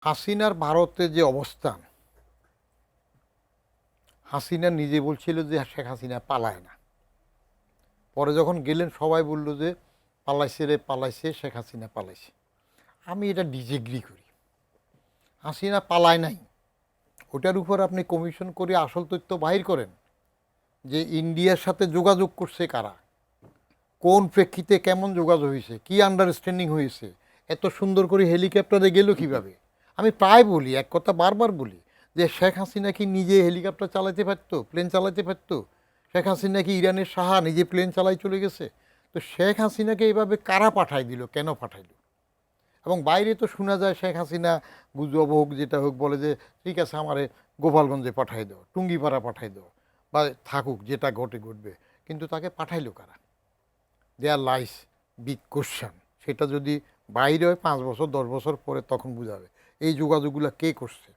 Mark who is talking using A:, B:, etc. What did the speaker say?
A: হাসিনার ভারতে যে অবস্থান, হাসিনা নিজে বলছিল যে শেখ হাসিনা পালায় না। পরে যখন গেলেন সবাই বলল যে পালাইছে রে পালাইছে, শেখ হাসিনা পালাইছে। আমি এটা ডিসএগ্রি করি। হাসিনা পালায় নাই। ওটার উপর আপনি কমিশন করে আসল তথ্য বাহির করেন যে ইন্ডিয়ার সাথে যোগাযোগ করছে কারা, কোন প্রেক্ষিতে কেমন যোগাযোগ হয়েছে, কি আন্ডারস্ট্যান্ডিং হয়েছে, এত সুন্দর করে হেলিকপ্টারে গেল কিভাবে। আমি প্রায় বলি, এক কথা বারবার বলি যে শেখ হাসিনা কি নিজে হেলিকপ্টার চালাতে পারতো, প্লেন চালাতে পারতো? শেখ হাসিনা কি ইরানের সাহা নিজে প্লেন চালাই চলে গেছে? তো শেখ হাসিনাকে এইভাবে কারা পাঠাই দিল, কেন পাঠাইল? এবং বাইরে তো শোনা যায় শেখ হাসিনা গুজব হোক যেটা হোক বলে যে ঠিক আছে আমারে গোপালগঞ্জে পাঠাই দাও, টুঙ্গিপাড়া পাঠাই দাও, বা থাকুক যেটা ঘটবে। কিন্তু তাকে পাঠাইলো কারা? দেয়ার লাইস বিগ কোশ্চেন। সেটা যদি বাইরে হয় 5 বছর 10 বছর পরে তখন বুঝাবে এই যোগাযোগগুলো কে করছে।